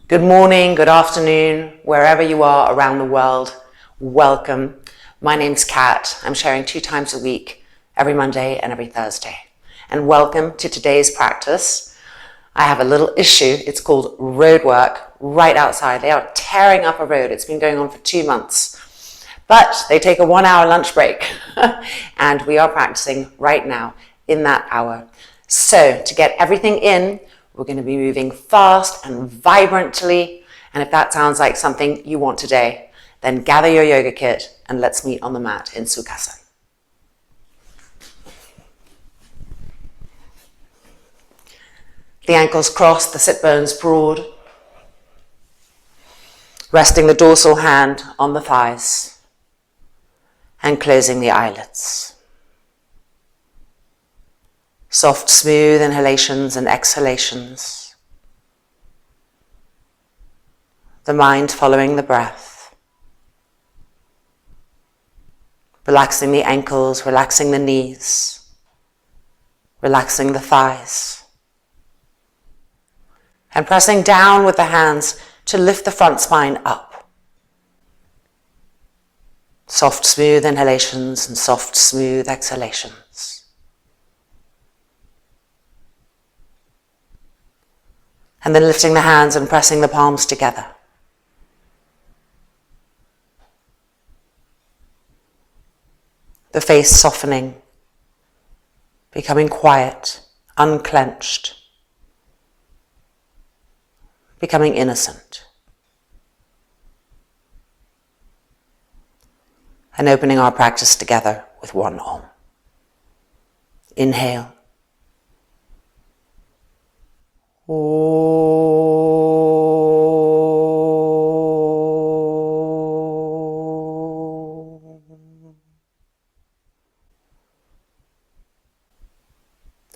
Good morning, good afternoon, wherever you are around the world, welcome. My name's Kat. I'm sharing 2 times a week, every Monday and every Thursday. And welcome to today's practice. I have a little issue. It's called road work right outside. They are tearing up a road. It's been going on for 2 months. But they take a 1-hour lunch break. And we are practicing right now in that hour. So to get everything in, we're going to be moving fast and vibrantly. And if that sounds like something you want today, then gather your yoga kit and let's meet on the mat in Sukhasana. The ankles crossed, the sit bones broad. Resting the dorsal hand on the thighs and closing the eyelids. Soft, smooth inhalations and exhalations. The mind following the breath. Relaxing the ankles, relaxing the knees, relaxing the thighs. And pressing down with the hands to lift the front spine up. Soft, smooth inhalations and soft, smooth exhalations. And then lifting the hands and pressing the palms together. The face softening, becoming quiet, unclenched, becoming innocent. And opening our practice together with one Om. Inhale.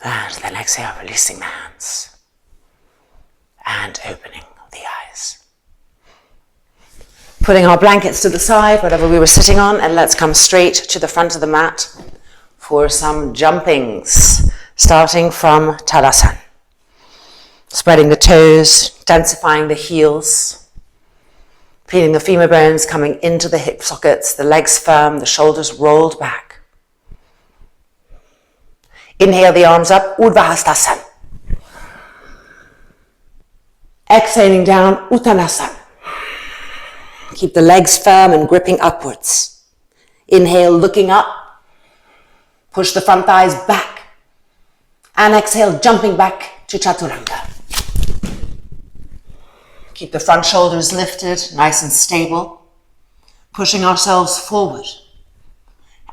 And then exhale, releasing the hands and opening the eyes. Putting our blankets to the side, whatever we were sitting on, and let's come straight to the front of the mat for some jumpings, starting from Tadasana. Spreading the toes, densifying the heels, feeling the femur bones coming into the hip sockets, the legs firm, the shoulders rolled back. Inhale the arms up, Urdhva Hastasana. Exhaling down, Uttanasana. Keep the legs firm and gripping upwards. Inhale, looking up. Push the front thighs back. And exhale, jumping back to Chaturanga. Keep the front shoulders lifted, nice and stable. Pushing ourselves forward.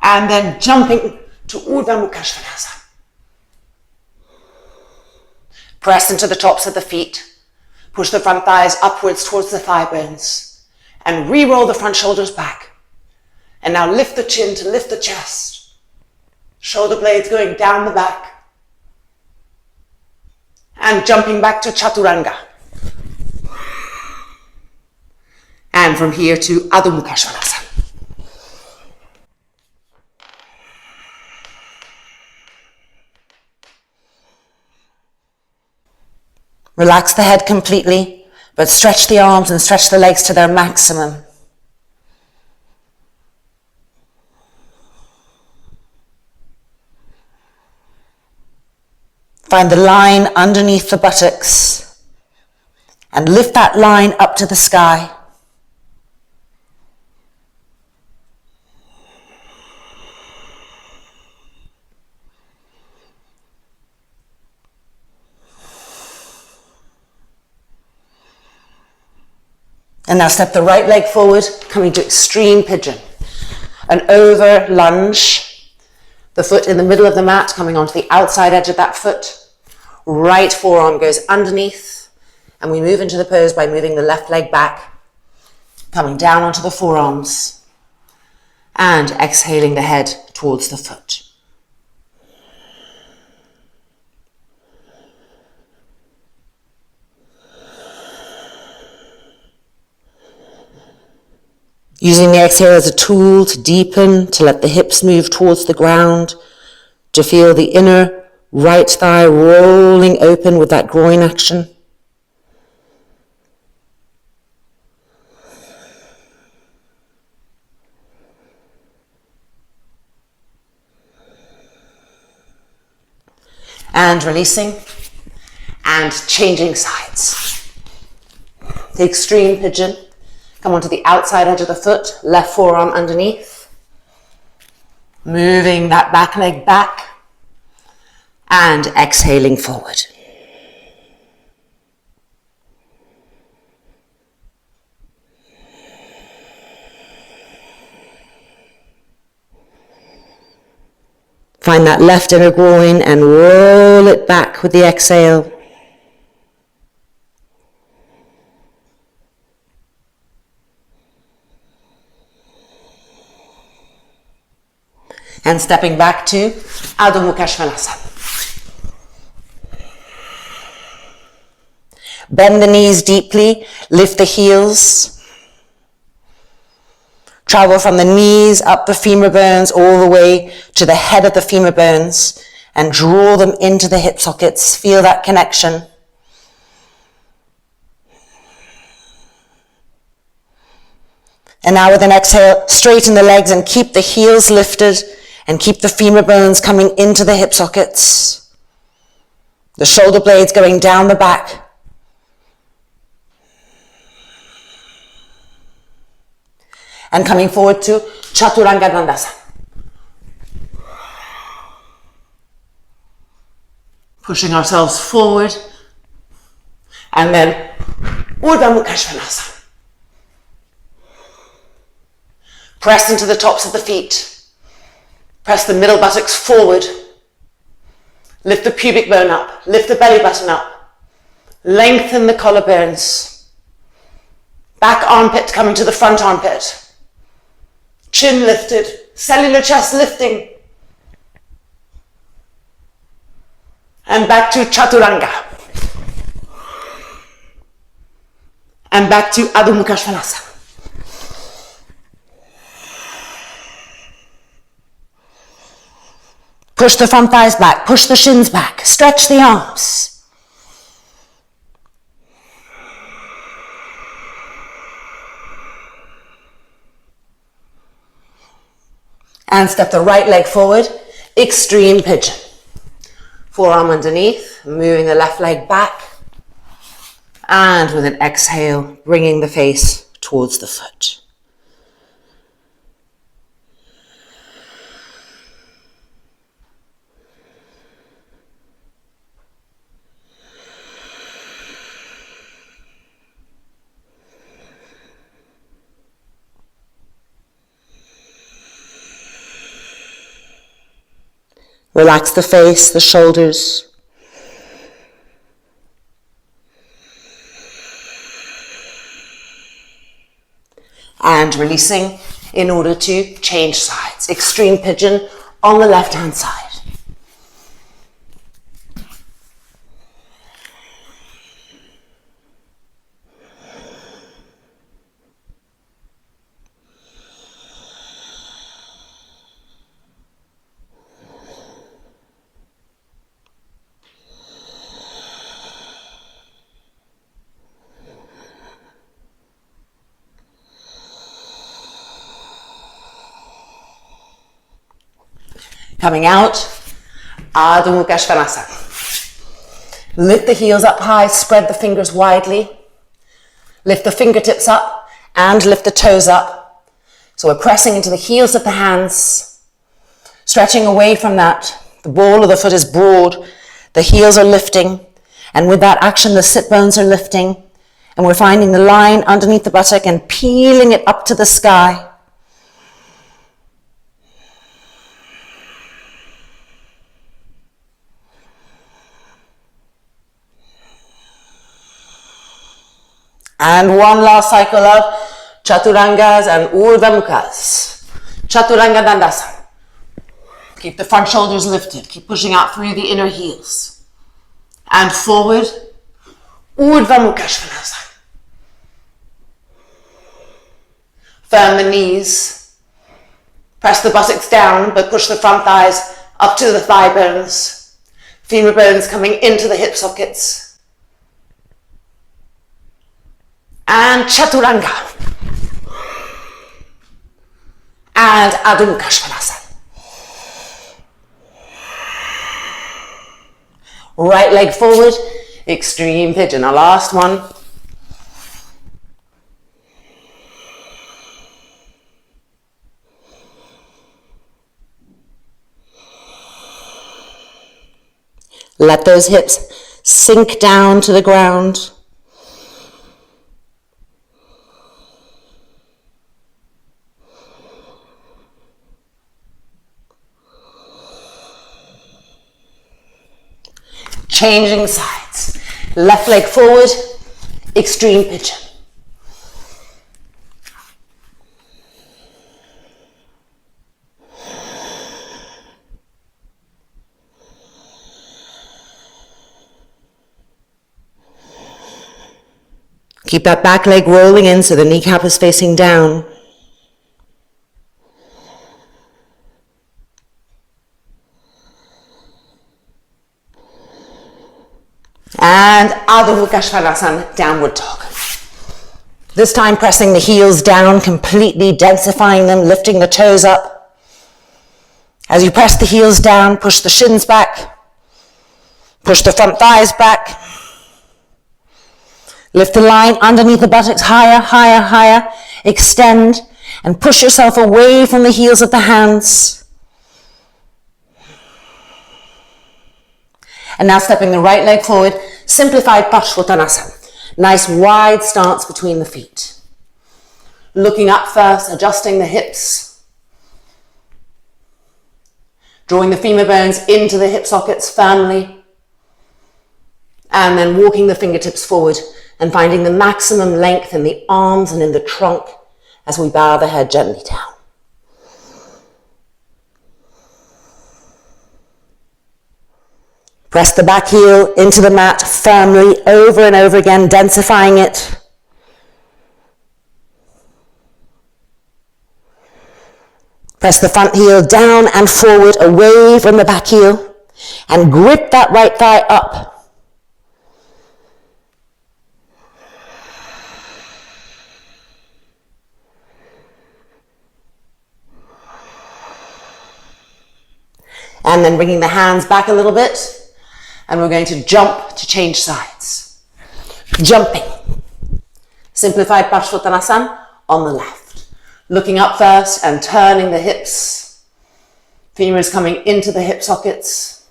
And then jumping to Urdhva Mukha Svanasana. Press into the tops of the feet. Push the front thighs upwards towards the thigh bones. And re-roll the front shoulders back. And now lift the chin to lift the chest. Shoulder blades going down the back. And jumping back to Chaturanga. And from here to Adho Mukha Svanasana. Relax the head completely, but stretch the arms and stretch the legs to their maximum. Find the line underneath the buttocks and lift that line up to the sky. And now step the right leg forward, coming to extreme pigeon. An over lunge, the foot in the middle of the mat, coming onto the outside edge of that foot. Right forearm goes underneath, and we move into the pose by moving the left leg back, coming down onto the forearms, and exhaling the head towards the foot. Using the exhale as a tool to deepen, to let the hips move towards the ground, to feel the inner right thigh rolling open with that groin action. And releasing. And changing sides. The extreme pigeon. Come onto the outside edge of the foot, left forearm underneath. Moving that back leg back. And exhaling forward. Find that left inner groin and roll it back with the exhale. And stepping back to Adho Mukha Svanasana. Bend the knees deeply, lift the heels. Travel from the knees up the femur bones all the way to the head of the femur bones and draw them into the hip sockets. Feel that connection. And now with an exhale, straighten the legs and keep the heels lifted and keep the femur bones coming into the hip sockets. The shoulder blades going down the back. And coming forward to Chaturanga Dandasana. Pushing ourselves forward. And then Urdhva Mukha Svanasana. Press into the tops of the feet. Press the middle buttocks forward. Lift the pubic bone up. Lift the belly button up. Lengthen the collarbones. Back armpit coming to the front armpit. Chin lifted, cellular chest lifting. And back to Chaturanga. And back to Adho Mukha Svanasana. Push the front thighs back, push the shins back, stretch the arms. And step the right leg forward, extreme pigeon. Forearm underneath, moving the left leg back. And with an exhale, bringing the face towards the foot. Relax the face, the shoulders. And releasing in order to change sides. Extreme pigeon on the left-hand side. Coming out, Adho Mukha Svanasana. Lift the heels up high, spread the fingers widely. Lift the fingertips up and lift the toes up. So we're pressing into the heels of the hands, stretching away from that. The ball of the foot is broad, the heels are lifting, and with that action the sit bones are lifting, and we're finding the line underneath the buttock and peeling it up to the sky. And one last cycle of Chaturangas and Urdhva Mukhas. Chaturanga Dandasana. Keep the front shoulders lifted. Keep pushing out through the inner heels. And forward, Urdhva Mukha Svanasana. Firm the knees. Press the buttocks down, but push the front thighs up to the thigh bones. Femur bones coming into the hip sockets. And Chaturanga. And Adho Mukha Svanasana. Right leg forward, extreme pigeon. Our last one. Let those hips sink down to the ground. Changing sides. Left leg forward, extreme pigeon. Keep that back leg rolling in so the kneecap is facing down. And Adho Mukha Svanasana, downward dog. This time pressing the heels down, completely densifying them, lifting the toes up. As you press the heels down, push the shins back, push the front thighs back. Lift the line underneath the buttocks, higher, higher, higher. Extend and push yourself away from the heels of the hands. And now stepping the right leg forward, simplified Padmasana. Nice wide stance between the feet. Looking up first, adjusting the hips. Drawing the femur bones into the hip sockets firmly. And then walking the fingertips forward and finding the maximum length in the arms and in the trunk as we bow the head gently down. Press the back heel into the mat firmly over and over again, densifying it. Press the front heel down and forward, away from the back heel, and grip that right thigh up. And then bringing the hands back a little bit. And we're going to jump to change sides. Jumping. Simplified Padmasana on the left. Looking up first and turning the hips. Femurs coming into the hip sockets.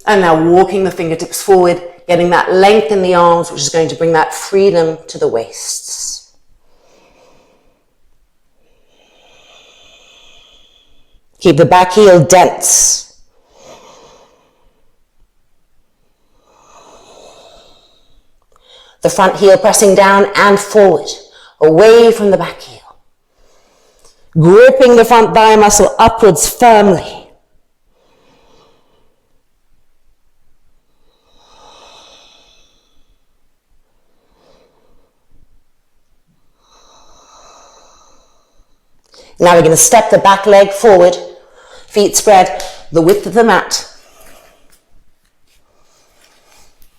And now walking the fingertips forward, getting that length in the arms, which is going to bring that freedom to the waists. Keep the back heel dense. The front heel pressing down and forward, away from the back heel. Gripping the front thigh muscle upwards firmly. Now we're going to step the back leg forward, feet spread the width of the mat.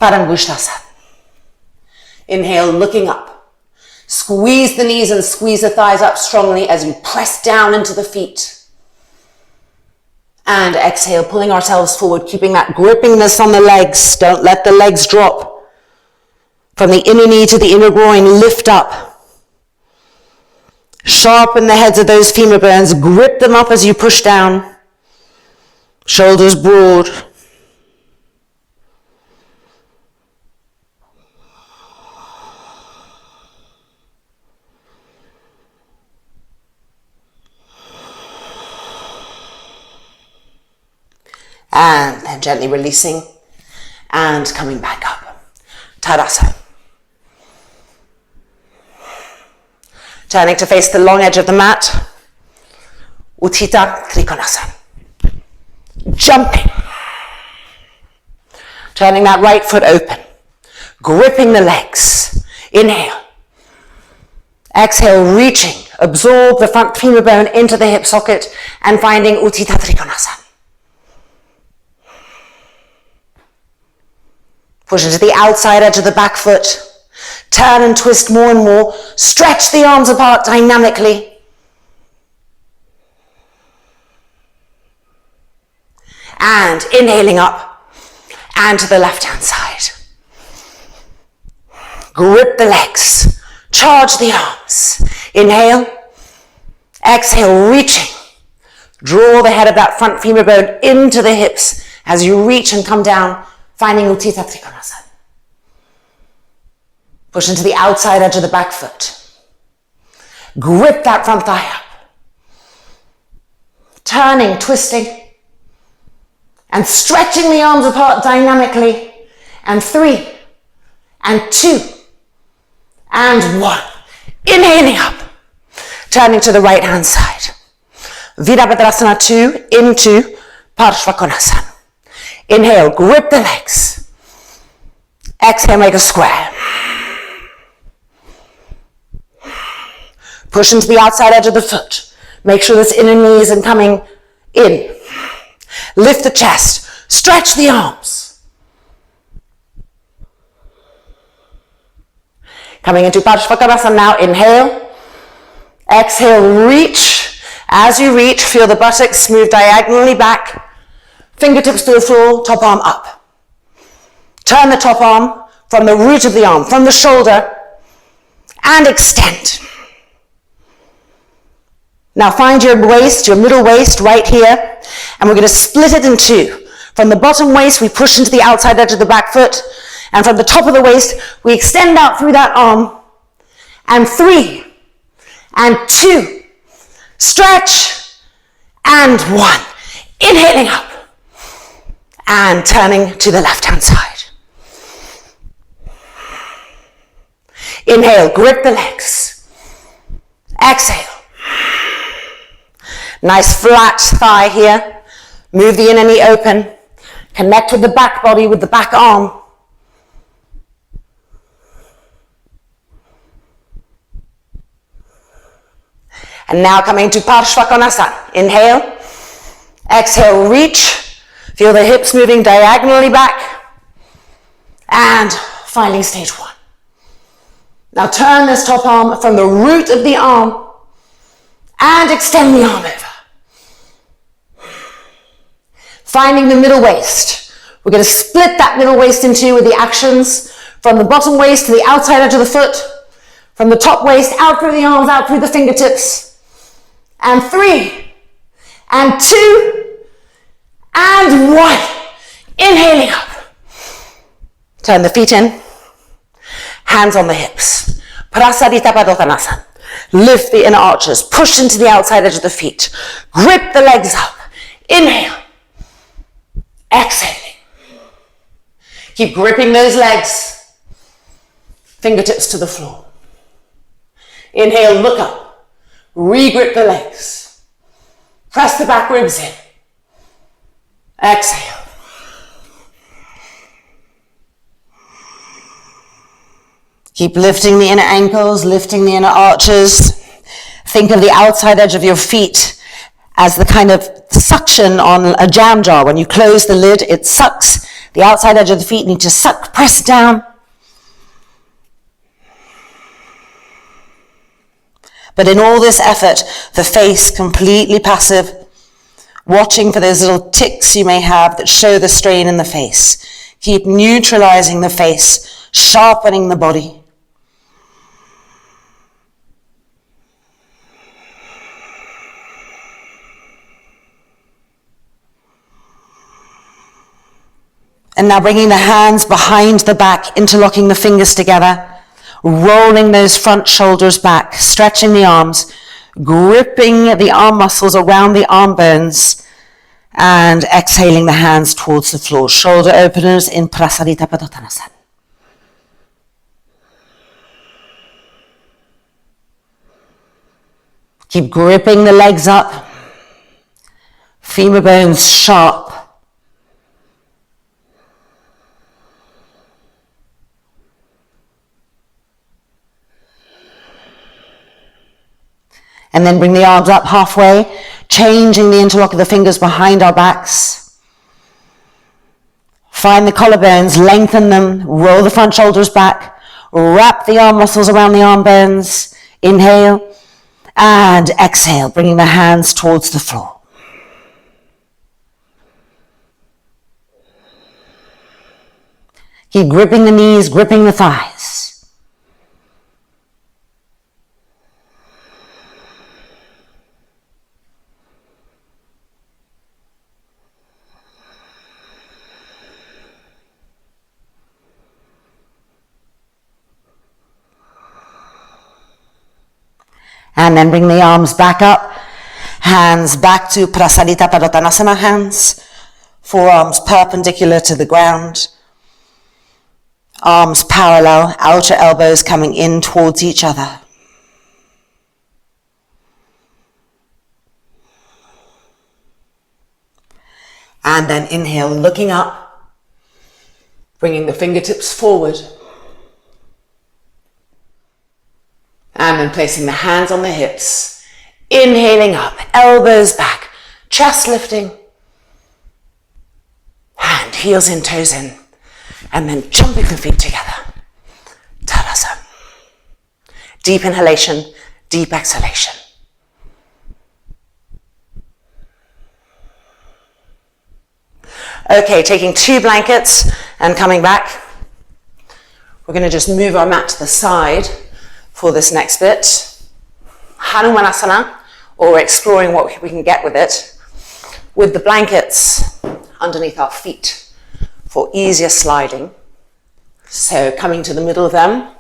Paramgushtasana. Inhale, looking up. Squeeze the knees and squeeze the thighs up strongly as you press down into the feet. And exhale, pulling ourselves forward, keeping that grippingness on the legs. Don't let the legs drop. From the inner knee to the inner groin, lift up. Sharpen the heads of those femur bones. Grip them up as you push down. Shoulders broad. And then gently releasing and coming back up. Tadasana. Turning to face the long edge of the mat. Utthita Trikonasana. Jumping. Turning that right foot open. Gripping the legs. Inhale. Exhale, reaching. Absorb the front femur bone into the hip socket and finding Utthita Trikonasana. Push into the outside edge of the back foot. Turn and twist more and more. Stretch the arms apart dynamically. And inhaling up and to the left-hand side. Grip the legs, charge the arms. Inhale, exhale, reaching. Draw the head of that front femur bone into the hips as you reach and come down, finding Utthita Trikonasana. Push into the outside edge of the back foot. Grip that front thigh up. Turning, twisting, and stretching the arms apart dynamically. And 3, and 2, and 1. Inhaling up, turning to the right hand side. Virabhadrasana 2 into Parshvakonasana. Inhale, grip the legs. Exhale, make a square. Push into the outside edge of the foot. Make sure this inner knee isn't coming in. Lift the chest. Stretch the arms. Coming into Parshvakonasana now. Inhale. Exhale, reach. As you reach, feel the buttocks move diagonally back. Fingertips to the floor, top arm up. Turn the top arm from the root of the arm, from the shoulder, and extend. Now find your waist, your middle waist right here, and we're going to split it in two. From the bottom waist, we push into the outside edge of the back foot, and from the top of the waist, we extend out through that arm, and 3, and 2, stretch, and 1. Inhaling up, and turning to the left-hand side. Inhale, grip the legs. Exhale. Nice flat thigh here. Move the inner knee open. Connect with the back body with the back arm. And now coming to Parshvakonasana. Inhale. Exhale, reach. Feel the hips moving diagonally back. And finding stage 1. Now turn this top arm from the root of the arm and extend the arm over. Finding the middle waist. We're going to split that middle waist in two with the actions from the bottom waist to the outside edge of the foot, from the top waist out through the arms, out through the fingertips. And 3, and 2, and 1. Inhaling up. Turn the feet in. Hands on the hips. Prasarita Padmasana. Lift the inner arches. Push into the outside edge of the feet. Grip the legs up. Inhale. Exhaling. Keep gripping those legs. Fingertips to the floor. Inhale, look up. Re-grip the legs. Press the back ribs in. Exhale. Keep lifting the inner ankles, lifting the inner arches. Think of the outside edge of your feet as the kind of suction on a jam jar. When you close the lid, it sucks. The outside edge of the feet need to suck, press down. But in all this effort, the face completely passive, watching for those little tics you may have that show the strain in the face. Keep neutralizing the face, sharpening the body. And now bringing the hands behind the back, interlocking the fingers together, rolling those front shoulders back, stretching the arms, gripping the arm muscles around the arm bones, and exhaling the hands towards the floor. Shoulder openers in Prasarita Padmasana. Keep gripping the legs up, femur bones sharp. And then bring the arms up halfway, changing the interlock of the fingers behind our backs. Find the collarbones, lengthen them, roll the front shoulders back, wrap the arm muscles around the arm bones. Inhale and exhale, bringing the hands towards the floor. Keep gripping the knees, gripping the thighs. And then bring the arms back up, hands back to Prasarita Padottanasana hands, forearms perpendicular to the ground, arms parallel, outer elbows coming in towards each other. And then inhale, looking up, bringing the fingertips forward. And then placing the hands on the hips, inhaling up, elbows back, chest lifting, hand, heels in, toes in, and then jumping the feet together. Tadasana. Deep inhalation, deep exhalation. Okay, taking 2 blankets and coming back. We're going to just move our mat to the side for this next bit. Hanumanasana, or exploring what we can get with it, with the blankets underneath our feet for easier sliding. So coming to the middle of them,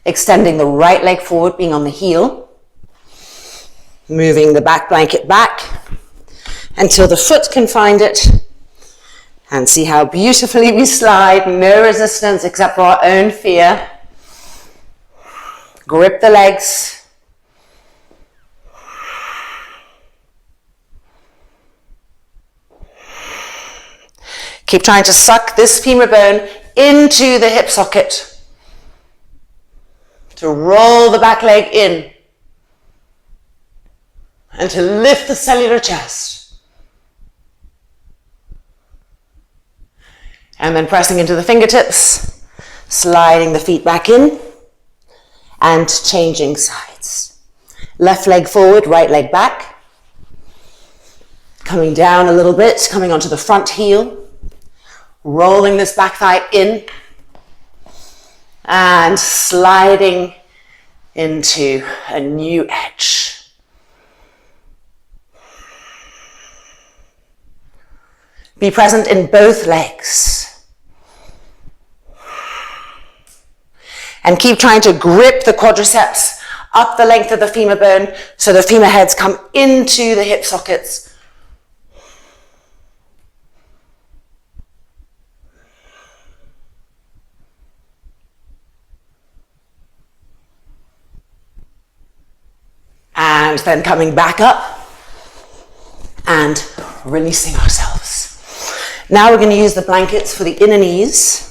extending the right leg forward, being on the heel, moving the back blanket back until the foot can find it, and see how beautifully we slide, no resistance except for our own fear. Grip the legs. Keep trying to suck this femur bone into the hip socket. To roll the back leg in. And to lift the cellular chest. And then pressing into the fingertips, sliding the feet back in. And changing sides. Left leg forward, right leg back. Coming down a little bit, coming onto the front heel. Rolling this back thigh in. And sliding into a new edge. Be present in both legs. And keep trying to grip the quadriceps up the length of the femur bone so the femur heads come into the hip sockets. And then coming back up and releasing ourselves. Now we're going to use the blankets for the inner knees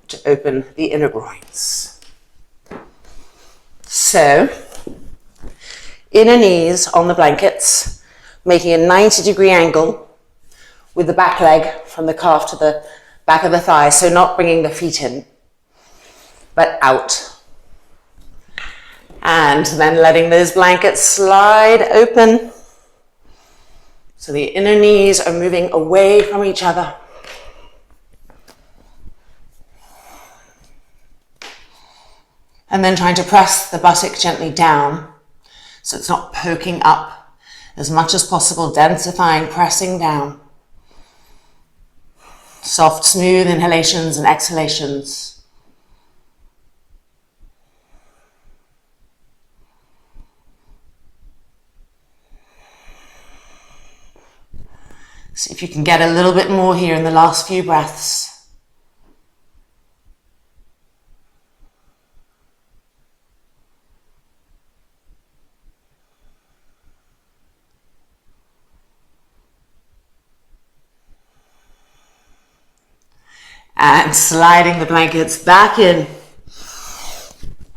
to open the inner groins. So, inner knees on the blankets, making a 90-degree angle with the back leg from the calf to the back of the thigh, so not bringing the feet in, but out. And then letting those blankets slide open, so the inner knees are moving away from each other. And then trying to press the buttock gently down so it's not poking up as much as possible, densifying, pressing down. Soft, smooth inhalations and exhalations. See if you can get a little bit more here in the last few breaths. And sliding the blankets back in.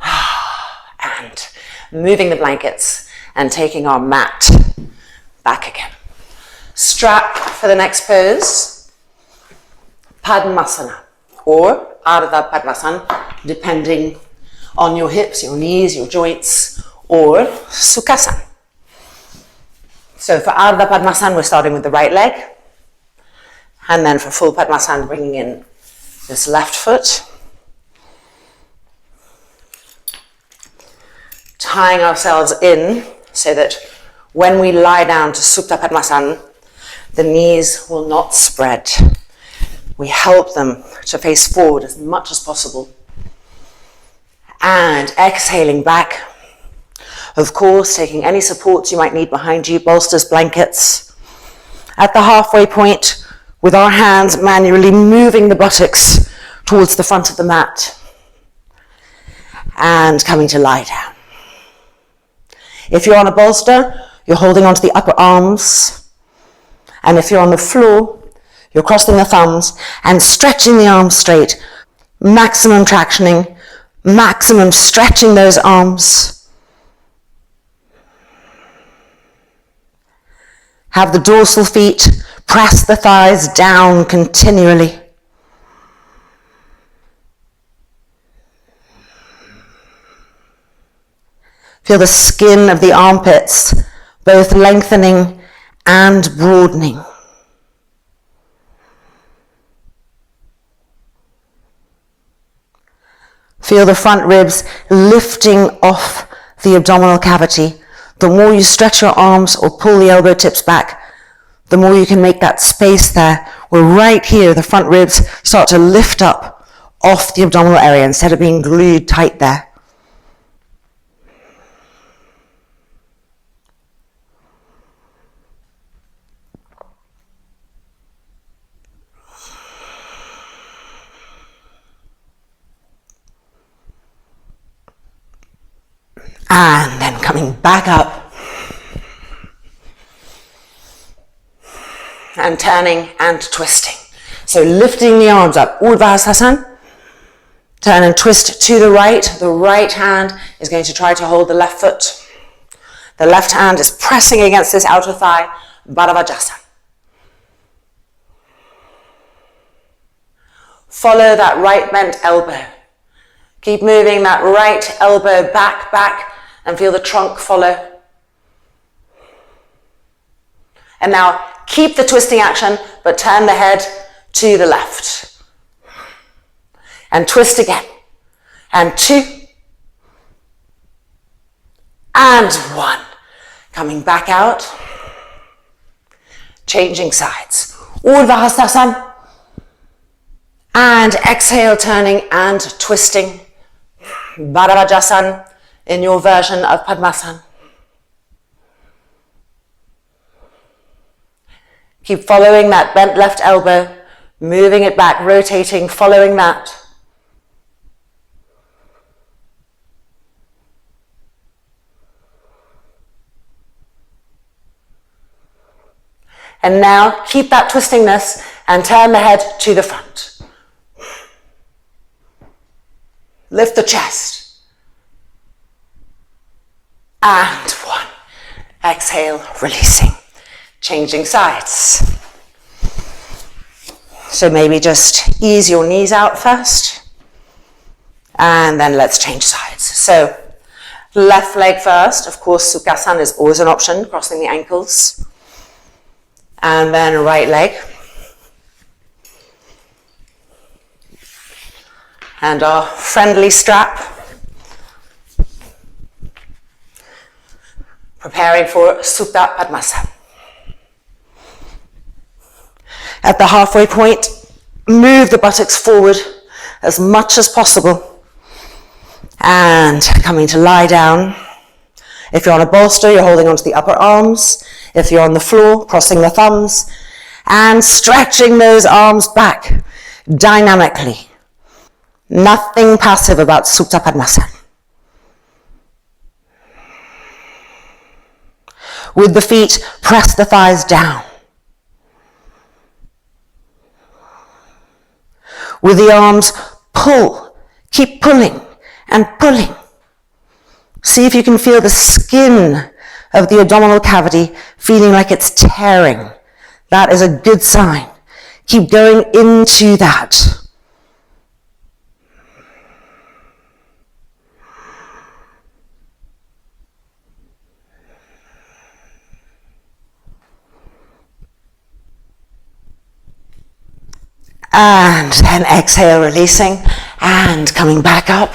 And moving the blankets and taking our mat back again. Strap for the next pose. Padmasana or Ardha Padmasana, depending on your hips, your knees, your joints, or Sukhasana. So for Ardha Padmasana, we're starting with the right leg. And then for full Padmasana, bringing in this left foot. Tying ourselves in so that when we lie down to Supta Padmasana, the knees will not spread. We help them to face forward as much as possible. And exhaling back. Of course, taking any supports you might need behind you, bolsters, blankets. At the halfway point, with our hands manually moving the buttocks towards the front of the mat. And coming to lie down. If you're on a bolster, you're holding onto the upper arms. And if you're on the floor, you're crossing the thumbs and stretching the arms straight. Maximum tractioning, maximum stretching those arms. Have the dorsal feet press the thighs down continually. Feel the skin of the armpits both lengthening and broadening. Feel the front ribs lifting off the abdominal cavity. The more you stretch your arms or pull the elbow tips back, the more you can make that space there where right here the front ribs start to lift up off the abdominal area instead of being glued tight there. And then coming back up and turning and twisting. So lifting the arms up, Urdhva. Turn and twist to the right. The right hand is going to try to hold the left foot. The left hand is pressing against this outer thigh, Bharavajasana. Follow that right bent elbow. Keep moving that right elbow back, and feel the trunk follow. And now keep the twisting action, but turn the head to the left. And twist again. And 2. And 1. Coming back out. Changing sides. Urdhva Hastasana. And exhale, turning and twisting. Bharavajasana in your version of Padmasana. Keep following that bent left elbow, moving it back, rotating, following that. And now keep that twistingness and turn the head to the front. Lift the chest. And 1. Exhale, releasing. Changing sides. So maybe just ease your knees out first. And then let's change sides. So left leg first. Of course, Sukhasana is always an option, crossing the ankles. And then right leg. And our friendly strap. Preparing for Supta Padmasana. At the halfway point, move the buttocks forward as much as possible. And coming to lie down. If you're on a bolster, you're holding onto the upper arms. If you're on the floor, crossing the thumbs. And stretching those arms back dynamically. Nothing passive about Supta Padmasana. With the feet, press the thighs down. With the arms, pull. Keep pulling and pulling. See if you can feel the skin of the abdominal cavity feeling like it's tearing. That is a good sign. Keep going into that. And then exhale, releasing and coming back up.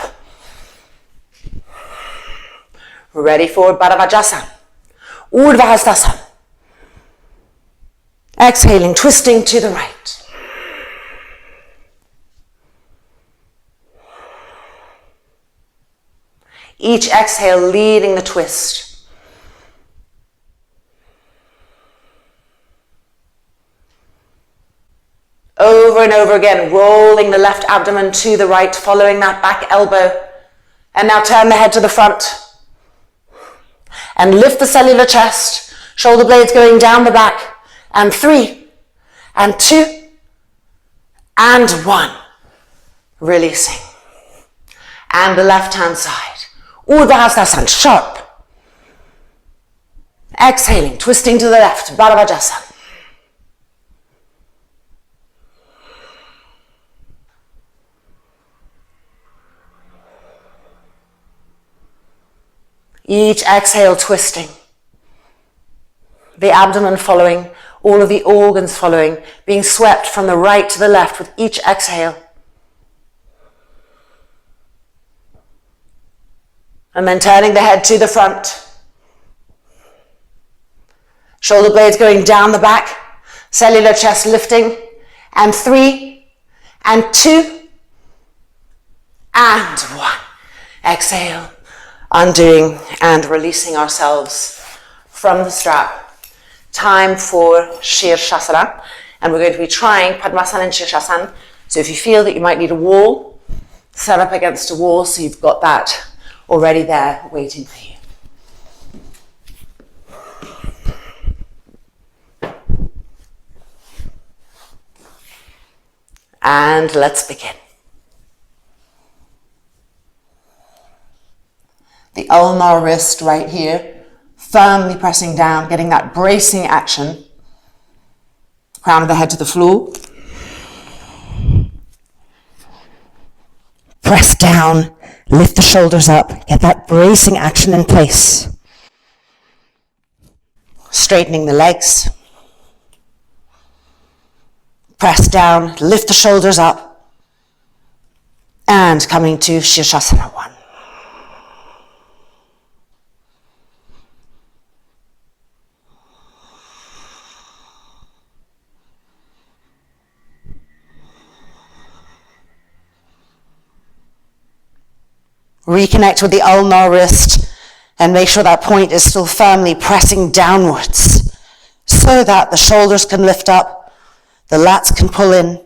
Ready for Padmasana, Urdhva Hastasana. Exhaling, twisting to the right. Each exhale leading the twist. Over and over again, rolling the left abdomen to the right, following that back elbow. And now turn the head to the front. And lift the cellular chest, shoulder blades going down the back. And 3, and 2, and 1. Releasing. And the left hand side. Urdhva Hastasana, sharp. Exhaling, twisting to the left, Padmasana. Each exhale twisting. The abdomen following, all of the organs following, being swept from the right to the left with each exhale. And then turning the head to the front. Shoulder blades going down the back, cellular chest lifting, and 3, and 2, and 1. Exhale, undoing and releasing ourselves from the strap. Time for Shirshasana, and we're going to be trying Padmasana and Shirshasana. So if you feel that you might need a wall, set up against a wall so you've got that already there waiting for you. And let's begin. The ulnar wrist right here, firmly pressing down, getting that bracing action. Crown of the head to the floor. Press down, lift the shoulders up, get that bracing action in place. Straightening the legs. Press down, lift the shoulders up. And coming to Shirshasana 1. Reconnect with the ulnar wrist and make sure that point is still firmly pressing downwards so that the shoulders can lift up, the lats can pull in.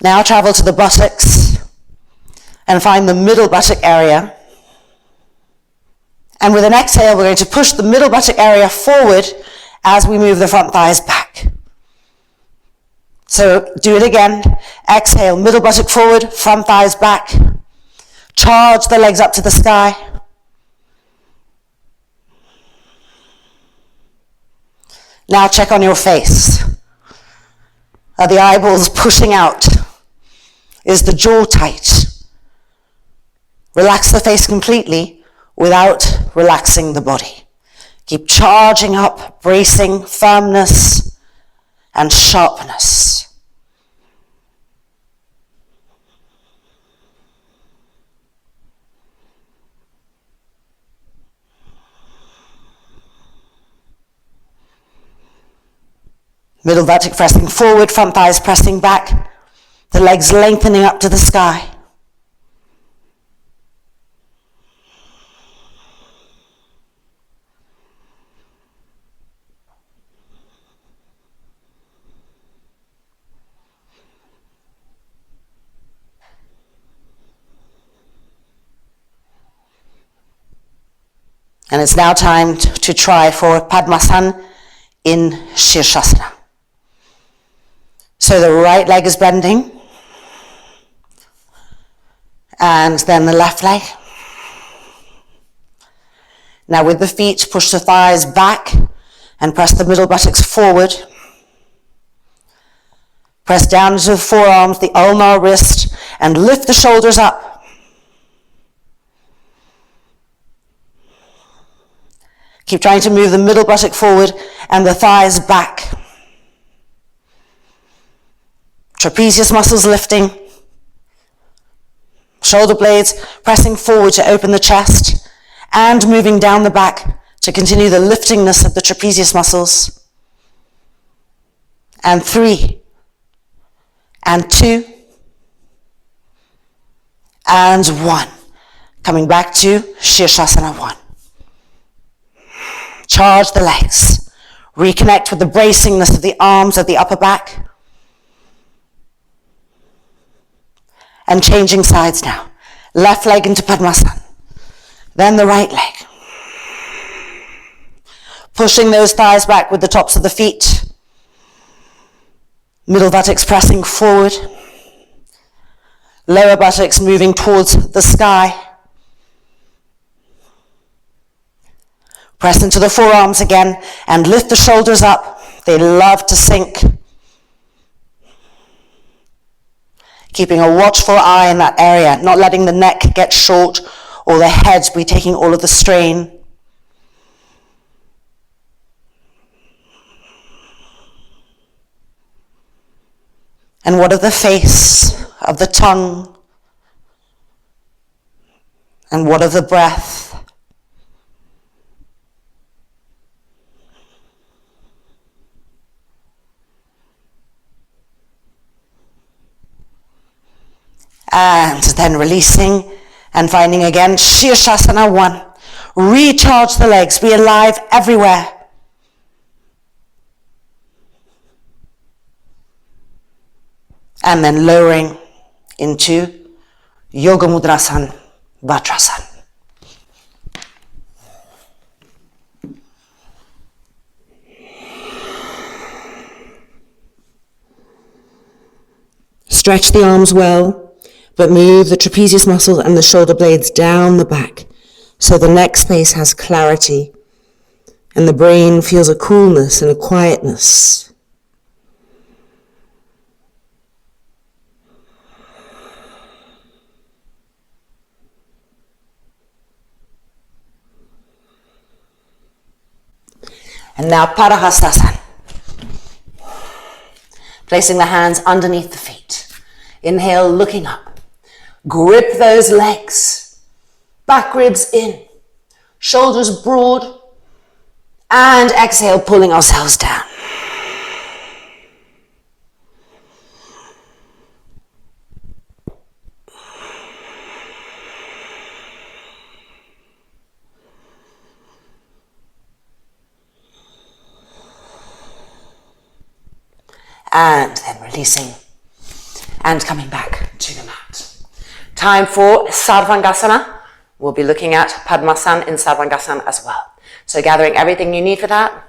Now travel to the buttocks and find the middle buttock area. And with an exhale, we're going to push the middle buttock area forward as we move the front thighs back. So do it again. Exhale, middle buttock forward, front thighs back. Charge the legs up to the sky. Now check on your face. Are the eyeballs pushing out? Is the jaw tight? Relax the face completely without relaxing the body. Keep charging up, bracing, firmness, and sharpness. Middle buttock pressing forward, front thighs pressing back, the legs lengthening up to the sky. And it's now time to try for Padmasana in Shirshasana. So the right leg is bending, and then the left leg. Now with the feet, push the thighs back and press the middle buttocks forward. Press down into the forearms, the ulnar wrist, and lift the shoulders up. Keep trying to move the middle buttock forward and the thighs back. Trapezius muscles lifting. Shoulder blades pressing forward to open the chest and moving down the back to continue the liftingness of the trapezius muscles. And 3, and 2, and 1. Coming back to Shirshasana 1. Charge the legs. Reconnect with the bracingness of the arms at the upper back. And changing sides now. Left leg into Padmasana. Then the right leg. Pushing those thighs back with the tops of the feet. Middle buttocks pressing forward. Lower buttocks moving towards the sky. Press into the forearms again and lift the shoulders up. They love to sink. Keeping a watchful eye in that area, not letting the neck get short or the head be taking all of the strain. And what of the face, of the tongue, and what of the breath? And then releasing and finding again Shirshasana 1. Recharge the legs, be alive everywhere. And then lowering into Yoga Mudrasana, Vajrasana. Stretch the arms well, but move the trapezius muscles and the shoulder blades down the back so the neck space has clarity and the brain feels a coolness and a quietness. And now Parahastasana. Placing the hands underneath the feet. Inhale, looking up. Grip those legs. Back ribs in. Shoulders broad. And exhale, pulling ourselves down. And then releasing and coming back to the mat. Time for Sarvangasana. We'll be looking at Padmasana in Sarvangasana as well. So gathering everything you need for that,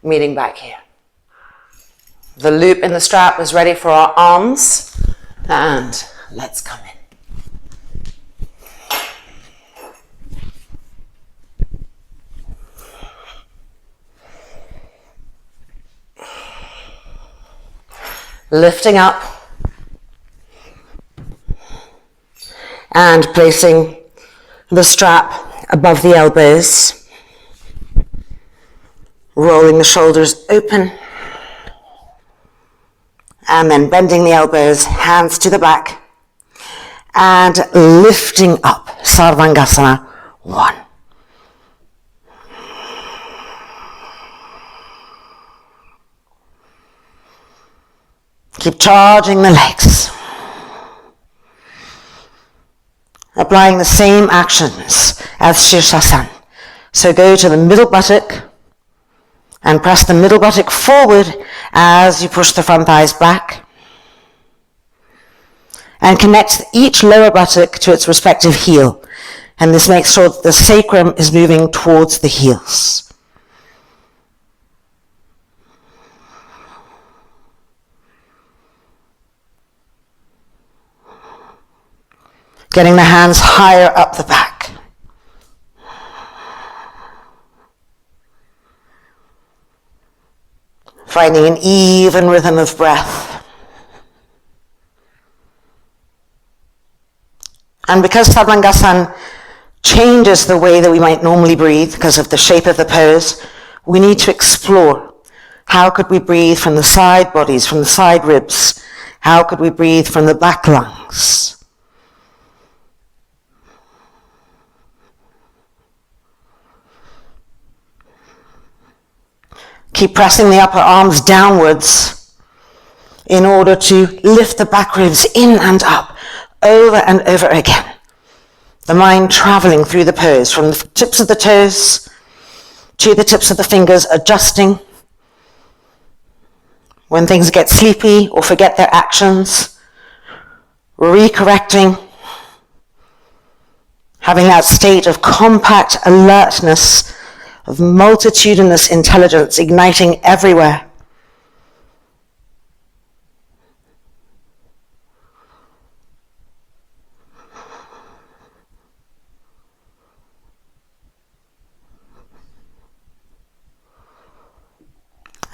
meeting back here. The loop in the strap is ready for our arms, and let's come in. Lifting up and placing the strap above the elbows, rolling the shoulders open, and then bending the elbows, hands to the back, and lifting up, Sarvangasana 1. Keep charging the legs. Applying the same actions as Shirshasana. So go to the middle buttock and press the middle buttock forward as you push the front thighs back. And connect each lower buttock to its respective heel. And this makes sure that the sacrum is moving towards the heels. Getting the hands higher up the back. Finding an even rhythm of breath. And because Sarvangasana changes the way that we might normally breathe because of the shape of the pose, we need to explore how could we breathe from the side bodies, from the side ribs? How could we breathe from the back lungs? Keep pressing the upper arms downwards in order to lift the back ribs in and up, over and over again. The mind traveling through the pose, from the tips of the toes to the tips of the fingers, adjusting. When things get sleepy or forget their actions, recorrecting, having that state of compact alertness, of multitudinous intelligence igniting everywhere.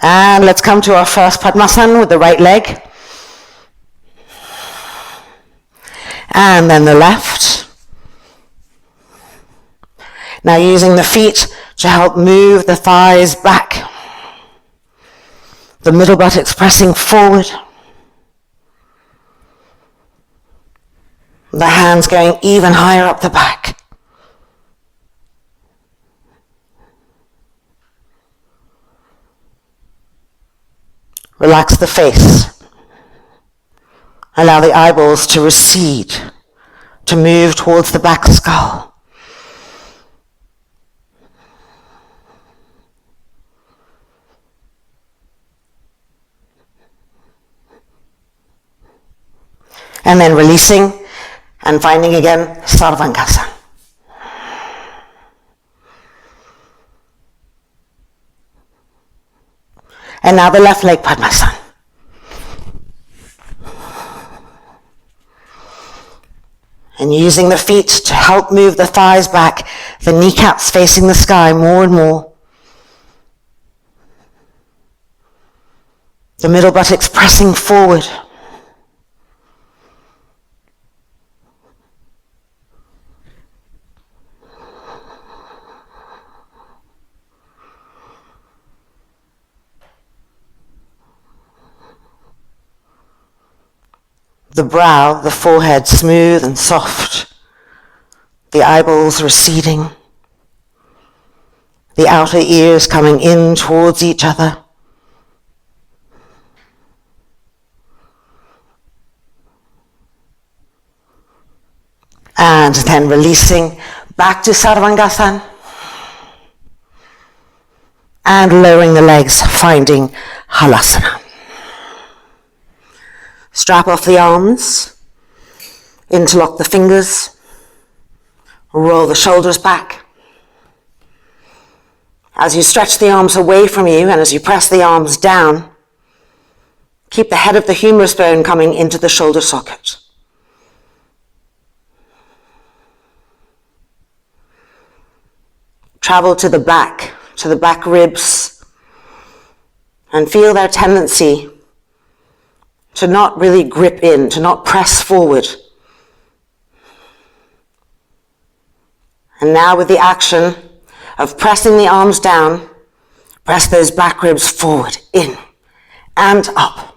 And let's come to our first Padmasana with the right leg. And then the left. Now using the feet to help move the thighs back. The middle buttocks pressing forward. The hands going even higher up the back. Relax the face. Allow the eyeballs to recede, to move towards the back skull. And then releasing and finding again Sarvangasana. And now the left leg Padmasana. And using the feet to help move the thighs back, the kneecaps facing the sky more and more. The middle buttocks pressing forward. The brow, the forehead smooth and soft, the eyeballs receding, the outer ears coming in towards each other. And then releasing back to Sarvangasana and lowering the legs, finding Hanumanasana. Strap off the arms, interlock the fingers, roll the shoulders back. As you stretch the arms away from you and as you press the arms down, keep the head of the humerus bone coming into the shoulder socket. Travel to the back ribs, and feel their tendency to not really grip in, to not press forward. And now with the action of pressing the arms down, press those back ribs forward, in, and up.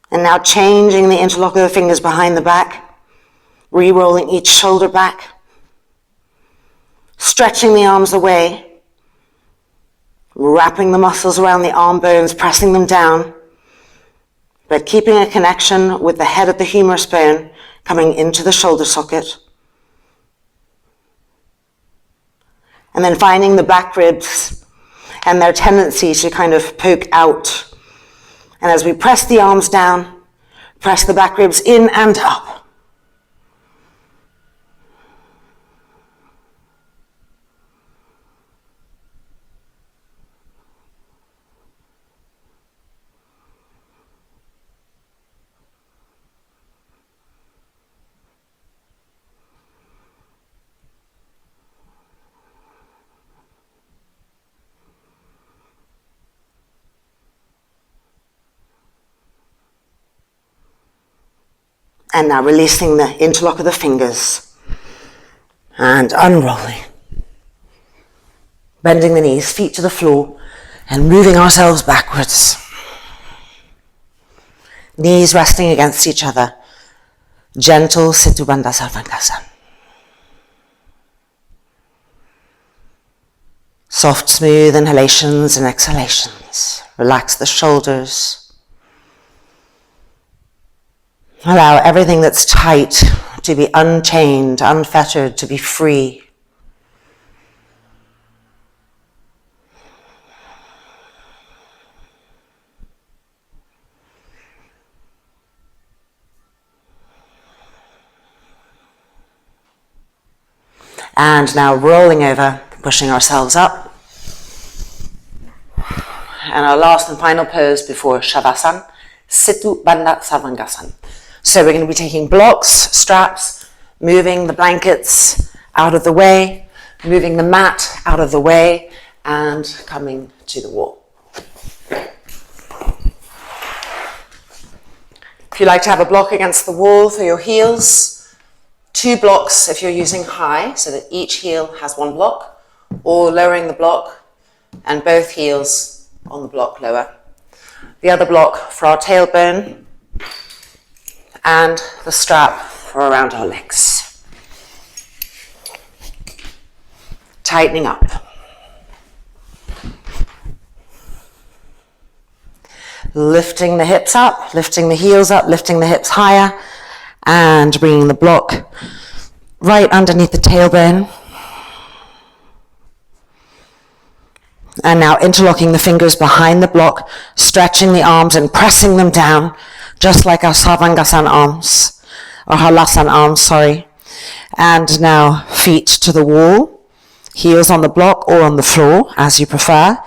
And now changing the interlock of the fingers behind the back, re-rolling each shoulder back, stretching the arms away, wrapping the muscles around the arm bones, pressing them down, but keeping a connection with the head of the humerus bone coming into the shoulder socket. And then finding the back ribs and their tendency to kind of poke out. And as we press the arms down, press the back ribs in and up. And now releasing the interlock of the fingers and unrolling. Bending the knees, feet to the floor, and moving ourselves backwards. Knees resting against each other. Gentle Setu Bandha Sarvangasana. Soft, smooth inhalations and exhalations. Relax the shoulders. Allow everything that's tight to be unchained, unfettered, to be free. And now rolling over, pushing ourselves up. And our last and final pose before Savasana, Setu Bandha Savasana. So we're going to be taking blocks, straps, moving the blankets out of the way, moving the mat out of the way, and coming to the wall. If you like to have a block against the wall for your heels, 2 blocks if you're using high, so that each heel has 1 block, or lowering the block and both heels on the block lower. The other block for our tailbone and the strap for around our legs. Tightening up. Lifting the hips up, lifting the heels up, lifting the hips higher, and bringing the block right underneath the tailbone. And now interlocking the fingers behind the block, stretching the arms and pressing them down, just like our Sarvangasana arms, or Hanumanasana arms, sorry. And now feet to the wall, heels on the block or on the floor, as you prefer,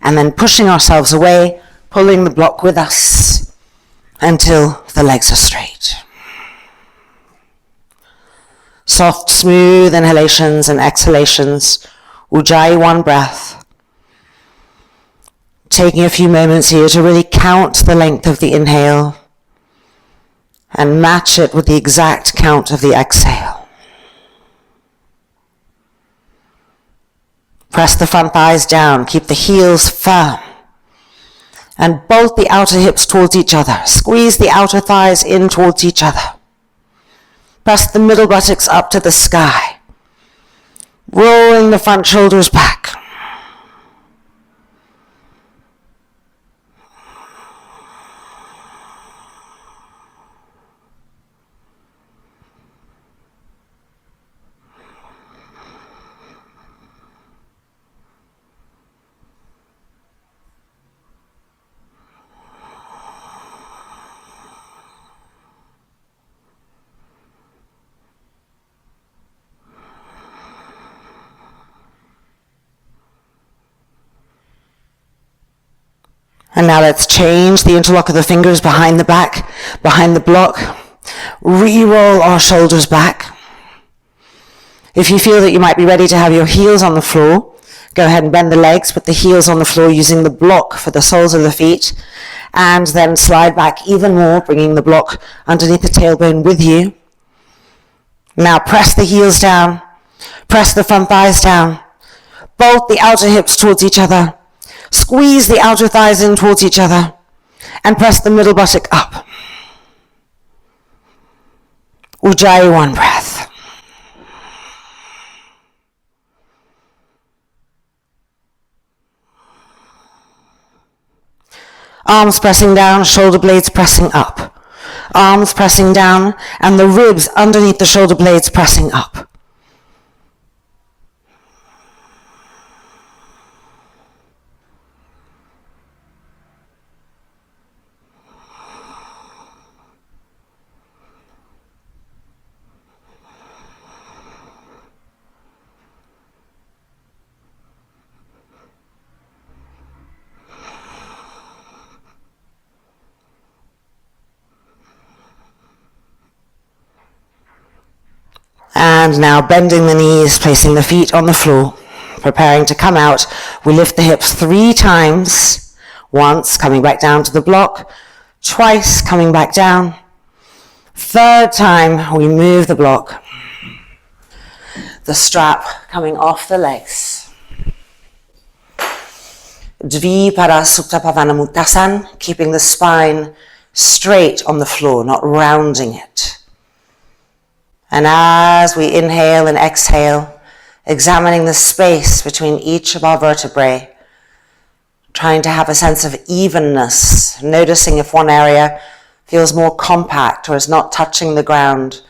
and then pushing ourselves away, pulling the block with us until the legs are straight. Soft, smooth inhalations and exhalations. Ujjayi, 1 breath. Taking a few moments here to really count the length of the inhale and match it with the exact count of the exhale. Press the front thighs down. Keep the heels firm. And bolt the outer hips towards each other. Squeeze the outer thighs in towards each other. Press the middle buttocks up to the sky. Rolling the front shoulders back. And now let's change the interlock of the fingers behind the back, behind the block. Re-roll our shoulders back. If you feel that you might be ready to have your heels on the floor, go ahead and bend the legs, put the heels on the floor using the block for the soles of the feet, and then slide back even more, bringing the block underneath the tailbone with you. Now press the heels down, press the front thighs down, bolt the outer hips towards each other, squeeze the outer thighs in towards each other, and press the middle buttock up. Ujjayi, 1 breath. Arms pressing down, shoulder blades pressing up. Arms pressing down, and the ribs underneath the shoulder blades pressing up. And now bending the knees, placing the feet on the floor, preparing to come out. We lift the hips 3 times. Once, coming back down to the block. Twice, coming back down. Third time, we move the block. The strap coming off the legs. Dvipada Supta Pavana Muktasan, keeping the spine straight on the floor, not rounding it. And as we inhale and exhale, examining the space between each of our vertebrae, trying to have a sense of evenness, noticing if one area feels more compact or is not touching the ground,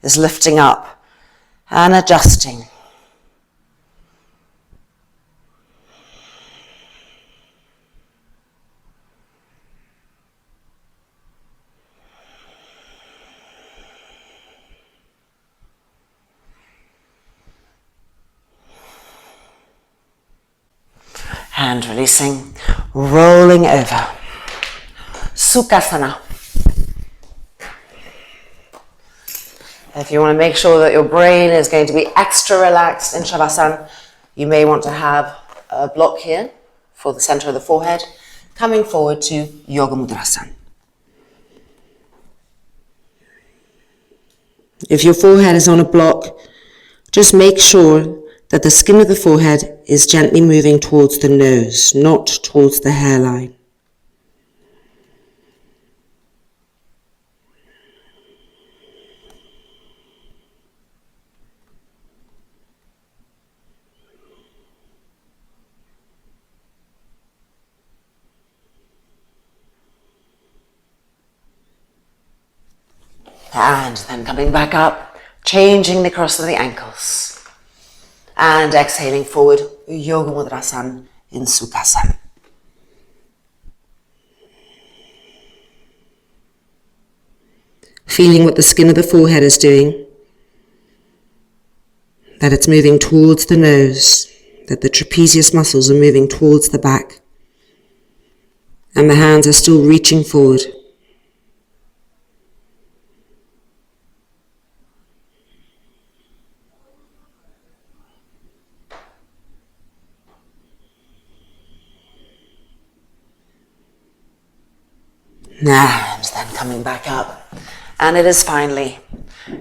is lifting up and adjusting. And releasing, rolling over. Sukhasana. If you want to make sure that your brain is going to be extra relaxed in Savasana, you may want to have a block here for the center of the forehead, coming forward to Yoga Mudrasana. If your forehead is on a block, just make sure that the skin of the forehead is gently moving towards the nose, not towards the hairline. And then coming back up, changing the cross of the ankles. And exhaling forward, Yoga Mudrasana in Sukhasana. Feeling what the skin of the forehead is doing, that it's moving towards the nose, that the trapezius muscles are moving towards the back, and the hands are still reaching forward. And then coming back up. And it is finally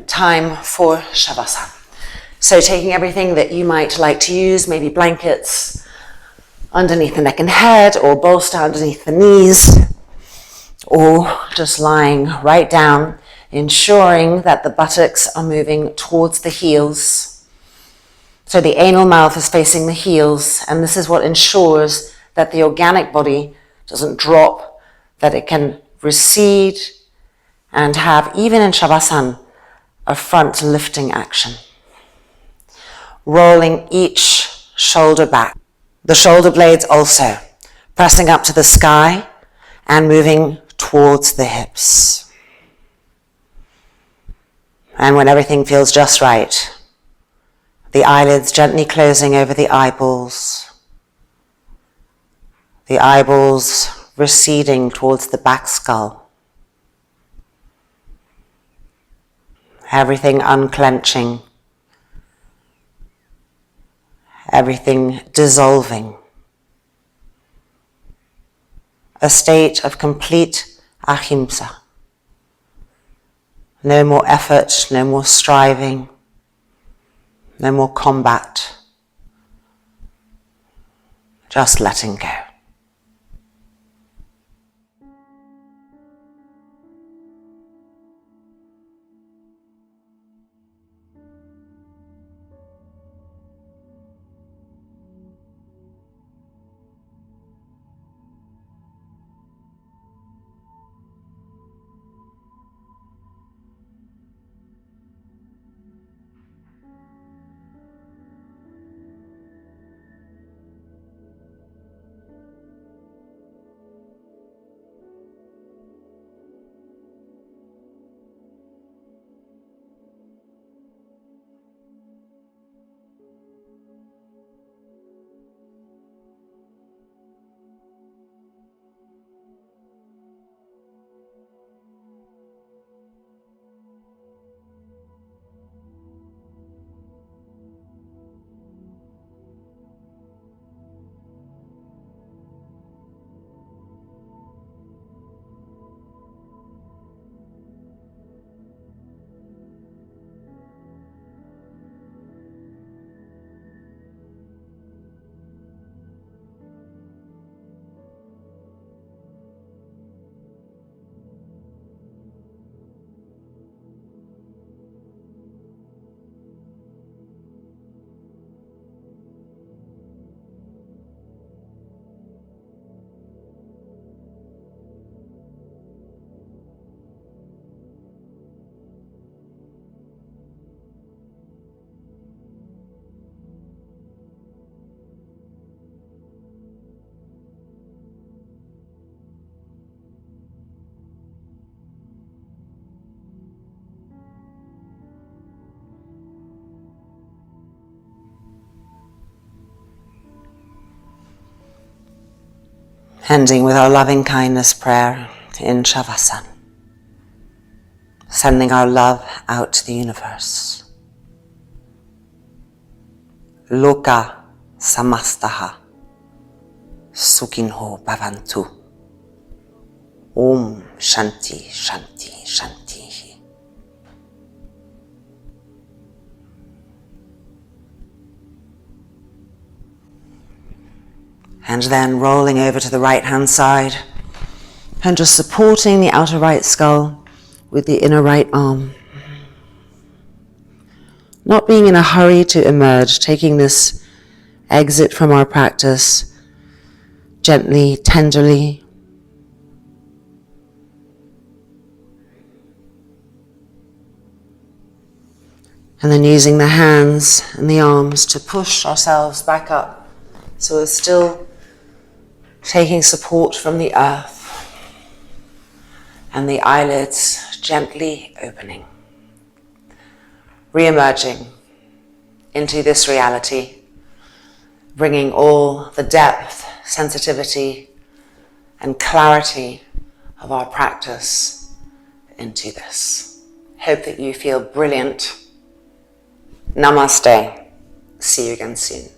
time for Savasana. So taking everything that you might like to use, maybe blankets underneath the neck and head, or bolster underneath the knees, or just lying right down, ensuring that the buttocks are moving towards the heels. So the anal mouth is facing the heels, and this is what ensures that the organic body doesn't drop, that it can recede and have, even in Savasana, a front lifting action. Rolling each shoulder back. The shoulder blades also pressing up to the sky and moving towards the hips. And when everything feels just right, the eyelids gently closing over the eyeballs. The eyeballs receding towards the back skull. Everything unclenching. Everything dissolving. A state of complete ahimsa. No more effort, no more striving, no more combat. Just letting go. Ending with our loving kindness prayer in Savasana. Sending our love out to the universe. Loka samastaha sukhinho bhavantu. Om Shanti Shanti Shanti. And then rolling over to the right hand side and just supporting the outer right skull with the inner right arm. Not being in a hurry to emerge, taking this exit from our practice gently, tenderly. And then using the hands and the arms to push ourselves back up. So we're still taking support from the earth and the eyelids gently opening. Re-emerging into this reality, bringing all the depth, sensitivity, and clarity of our practice into this. Hope that you feel brilliant. Namaste. See you again soon.